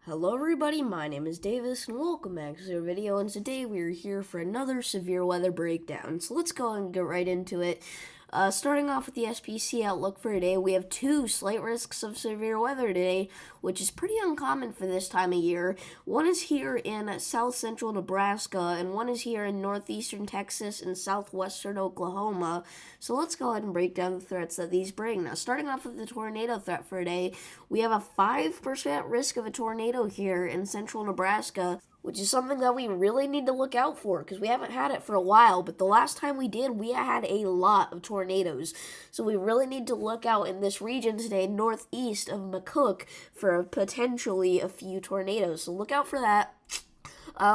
Hello everybody, my name is Davis and welcome back to our video, and today we are here for another severe weather breakdown. So let's go and get right into it. Starting off with the SPC outlook for today, we have two slight risks of severe weather today, which is pretty uncommon for this time of year. One is here in south central Nebraska, and one is here in northeastern Texas and southwestern Oklahoma. So let's go ahead and break down the threats that these bring. Now, starting off with the tornado threat for today, we have a 5% risk of a tornado here in central Nebraska, which is something that we really need to look out for because we haven't had it for a while, but the last time we did, we had a lot of tornadoes. So we really need to look out in this region today, northeast of McCook, for potentially a few tornadoes. So look out for that.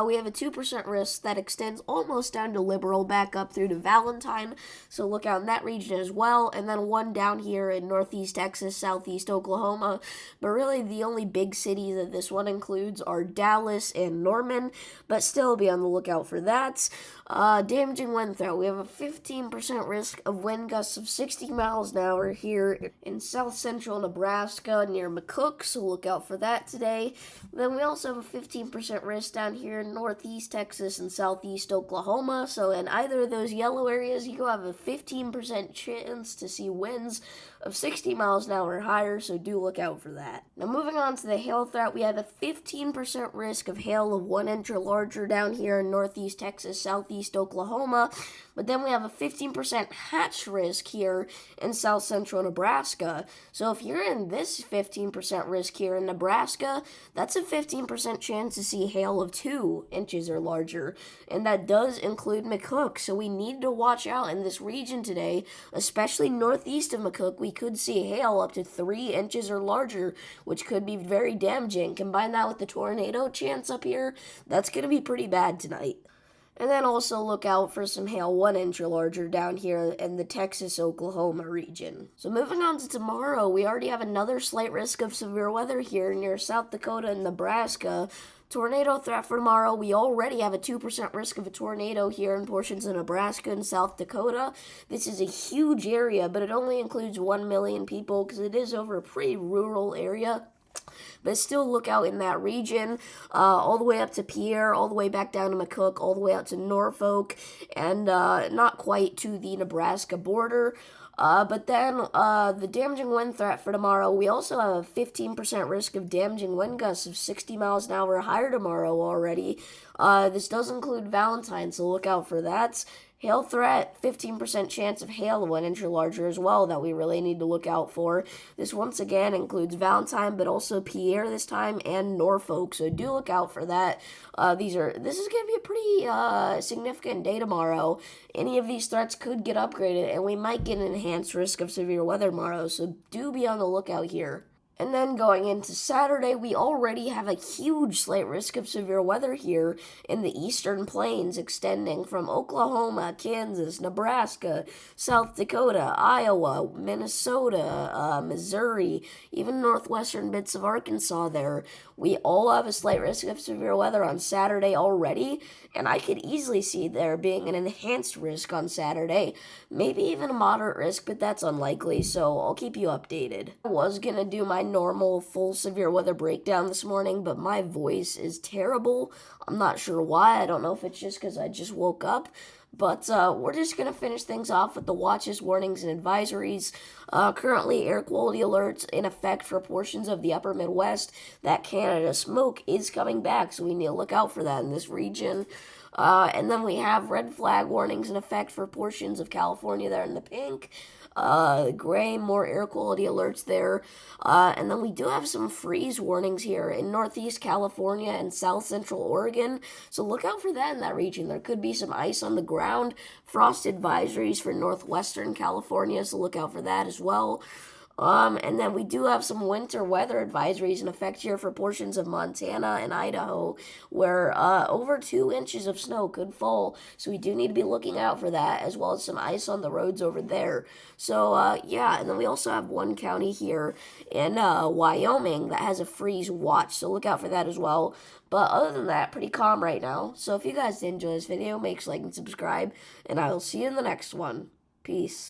We have a 2% risk that extends almost down to Liberal, back up through to Valentine, so look out in that region as well, and then one down here in northeast Texas, southeast Oklahoma, but really the only big cities that this one includes are Dallas and Norman, but still be on the lookout for that. Damaging wind threat, we have a 15% risk of wind gusts of 60 miles an hour here in south central Nebraska near McCook, so look out for that today. Then we also have a 15% risk down here in northeast Texas and southeast Oklahoma, so in either of those yellow areas, you have a 15% chance to see winds of 60 miles an hour or higher, so do look out for that. Now moving on to the hail threat, we have a 15% risk of hail of 1 inch or larger down here in northeast Texas, southeast Oklahoma, but then we have a 15% hatch risk here in south central Nebraska. So if you're in this 15% risk here in Nebraska, that's a 15% chance to see hail of 2 inches or larger, and that does include McCook, so we need to watch out in this region today, especially northeast of McCook. We could see hail up to 3 inches or larger, which could be very damaging. Combine that with the tornado chance up here, that's going to be pretty bad tonight. And then also look out for some hail 1 inch or larger down here in the Texas-Oklahoma region. So moving on to tomorrow, we already have another slight risk of severe weather here near South Dakota and Nebraska. Tornado threat for tomorrow, we already have a 2% risk of a tornado here in portions of Nebraska and South Dakota. This is a huge area, but it only includes 1 million people because it is over a pretty rural area. But still look out in that region, all the way up to Pierre, all the way back down to McCook, all the way out to Norfolk, and not quite to the Nebraska border. But then the damaging wind threat for tomorrow, we also have a 15% risk of damaging wind gusts of 60 miles an hour or higher tomorrow already. This does include Valentine, so look out for that. Hail threat, 15% chance of hail of 1 inch or larger as well that we really need to look out for. This once again includes Valentine, but also Pierre this time and Norfolk, so do look out for that. This is going to be a pretty significant day tomorrow. Any of these threats could get upgraded, and we might get an enhanced risk of severe weather tomorrow, so do be on the lookout here. And then going into Saturday, we already have a huge slight risk of severe weather here in the eastern plains, extending from Oklahoma, Kansas, Nebraska, South Dakota, Iowa, Minnesota, Missouri, even northwestern bits of Arkansas there. We all have a slight risk of severe weather on Saturday already, and I could easily see there being an enhanced risk on Saturday. Maybe even a moderate risk, but that's unlikely, so I'll keep you updated. I was going to do my normal full severe weather breakdown this morning, but my voice is terrible. I'm not sure why. I don't know if it's just because I just woke up. But we're just going to finish things off with the watches, warnings, and advisories. Currently, air quality alerts in effect for portions of the upper Midwest. That Canada smoke is coming back, so we need to look out for that in this region. And then we have red flag warnings in effect for portions of California there in the pink. Gray, more air quality alerts there. And then we do have some freeze warnings here in northeast California and south central Oregon. So look out for that in that region. There could be some ice on the ground. Frost advisories for northwestern California, so look out for that as well. And then we do have some winter weather advisories in effect here for portions of Montana and Idaho, where over 2 inches of snow could fall. So we do need to be looking out for that, as well as some ice on the roads over there. So, yeah, and then we also have one county here in Wyoming that has a freeze watch, so look out for that as well. But other than that, pretty calm right now. So if you guys did enjoy this video, make sure to like and subscribe, and I will see you in the next one. Peace.